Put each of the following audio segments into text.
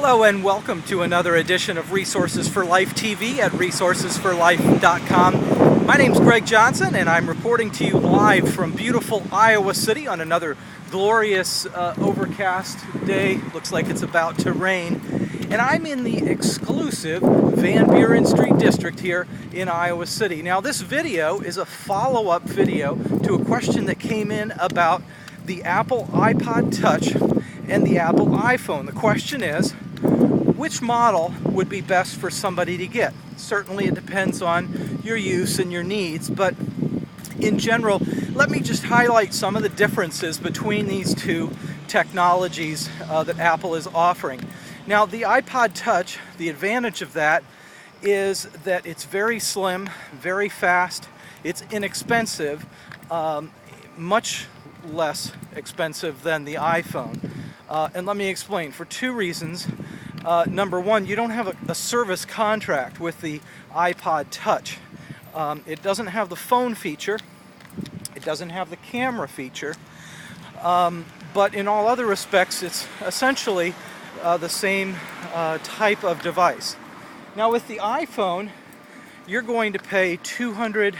Hello and welcome to another edition of Resources for Life TV at resourcesforlife.com. My name's Greg Johnson and I'm reporting to you live from beautiful Iowa City on another glorious overcast day. Looks like it's about to rain. And I'm in the exclusive Van Buren Street District here in Iowa City. Now this video is a follow-up video to a question that came in about the Apple iPod Touch and the Apple iPhone. The question is, which model would be best for somebody to get? Certainly it depends on your use and your needs, but in general, let me just highlight some of the differences between these two technologies that Apple is offering. Now the iPod Touch, the advantage of that is that it's very slim, very fast, it's inexpensive, much less expensive than the iPhone. And let me explain, for two reasons. Number one, you don't have a service contract with the iPod Touch. It doesn't have the phone feature, it doesn't have the camera feature, but in all other respects it's essentially the same type of device. Now with the iPhone, you're going to pay $200,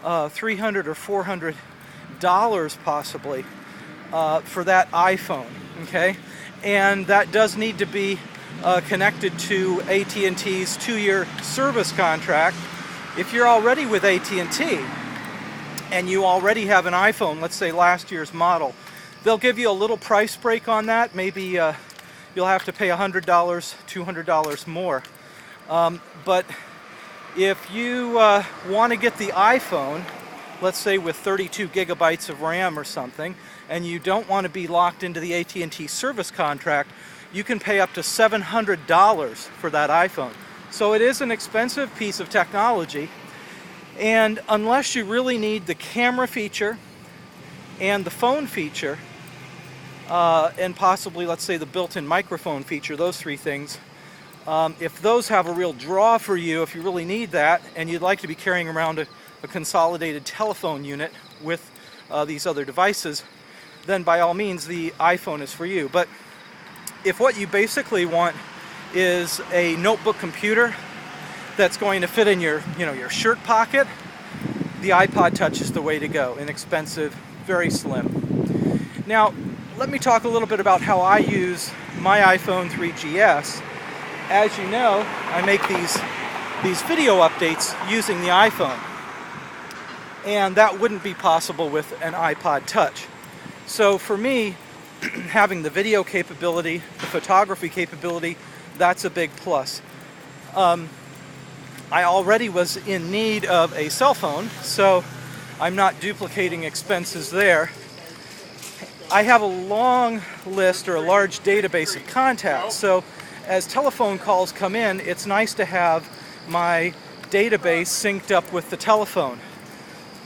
$300 or $400 possibly for that iPhone, okay? And that does need to be connected to AT&T's 2-year service contract. If you're already with AT&T and you already have an iPhone, let's say last year's model, they'll give you a little price break on that. Maybe you'll have to pay $100, $200 more. But if you want to get the iPhone, let's say with 32 gigabytes of RAM or something, and you don't want to be locked into the AT&T service contract, you can pay up to $700 for that iPhone. So it is an expensive piece of technology, and unless you really need the camera feature and the phone feature, and possibly, let's say, the built-in microphone feature, those three things, if those have a real draw for you, if you really need that, and you'd like to be carrying around a consolidated telephone unit with these other devices, then by all means the iPhone is for you. But if what you basically want is a notebook computer that's going to fit in your shirt pocket, the iPod Touch is the way to go. Inexpensive, very slim. Now let me talk a little bit about how I use my iPhone 3GS. As you know, I make these video updates using the iPhone, and that wouldn't be possible with an iPod Touch. So for me, having the video capability, the photography capability, that's a big plus. I already was in need of a cell phone, so I'm not duplicating expenses there. I have a long list or a large database of contacts, so as telephone calls come in, it's nice to have my database synced up with the telephone.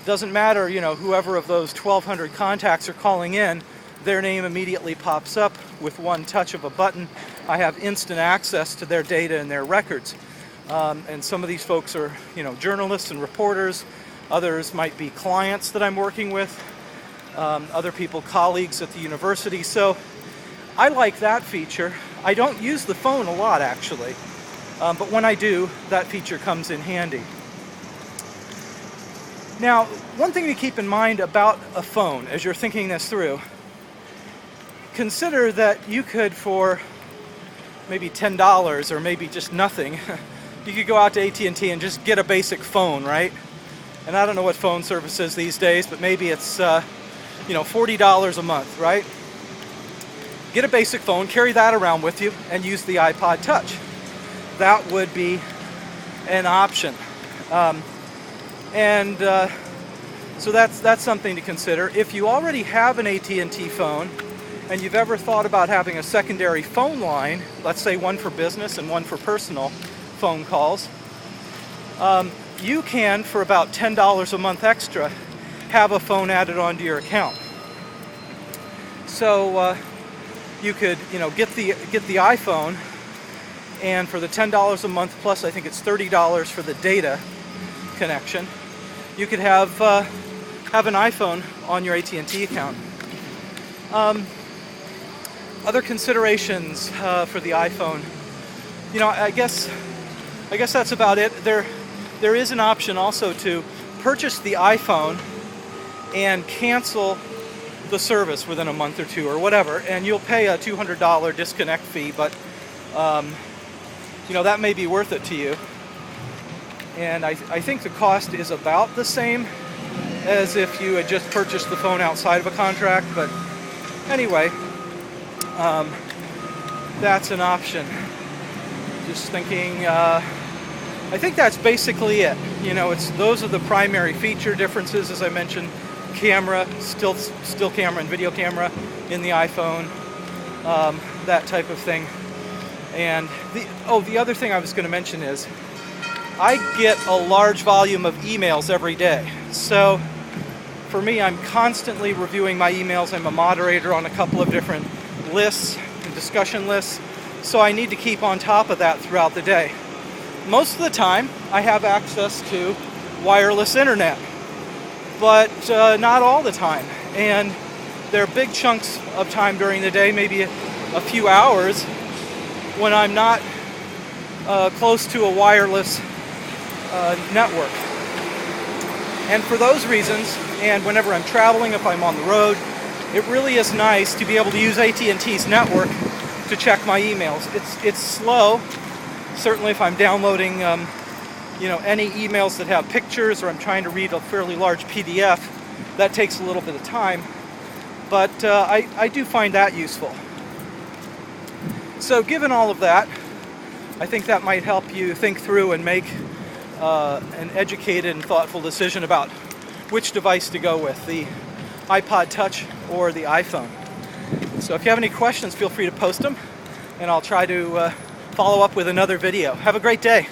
Doesn't matter, whoever of those 1,200 contacts are calling in, their name immediately pops up with one touch of a button. I have instant access to their data and their records. And some of these folks are, journalists and reporters. Others might be clients that I'm working with. Other people, colleagues at the university. So I like that feature. I don't use the phone a lot, actually. But when I do, that feature comes in handy. Now, one thing to keep in mind about a phone as you're thinking this through, consider that you could, for maybe $10 or maybe just nothing, you could go out to AT&T and just get a basic phone, right? And I don't know what phone service is these days, but maybe it's $40 a month, right? Get a basic phone, carry that around with you, and use the iPod Touch. That would be an option. So that's something to consider. If you already have an AT&T phone and you've ever thought about having a secondary phone line, let's say one for business and one for personal phone calls, you can, for about $10 a month extra, have a phone added onto your account. So you could get the iPhone, and for the $10 a month plus, I think it's $30 for the data connection, you could have an iPhone on your AT&T account. Other considerations for the iPhone. You know, I guess that's about it. There is an option also to purchase the iPhone and cancel the service within a month or two or whatever, and you'll pay a $200 disconnect fee, but you know, that may be worth it to you. And I think the cost is about the same as if you had just purchased the phone outside of a contract, but anyway, that's an option. Just thinking, I think that's basically it. You know, those are the primary feature differences, as I mentioned. Camera, still camera and video camera in the iPhone, that type of thing. And the other thing I was going to mention is I get a large volume of emails every day. So for me, I'm constantly reviewing my emails. I'm a moderator on a couple of different lists and discussion lists, so I need to keep on top of that throughout the day. Most of the time, I have access to wireless internet, but not all the time. And there are big chunks of time during the day, maybe a few hours, when I'm not close to a wireless network. And for those reasons, and whenever I'm traveling, if I'm on the road, it really is nice to be able to use AT&T's network to check my emails. It's slow, certainly if I'm downloading you know, any emails that have pictures, or I'm trying to read a fairly large PDF. That takes a little bit of time, but I do find that useful. So given all of that, I think that might help you think through and make an educated and thoughtful decision about which device to go with, the iPod Touch or the iPhone. So if you have any questions, feel free to post them, and I'll try to follow up with another video. Have a great day.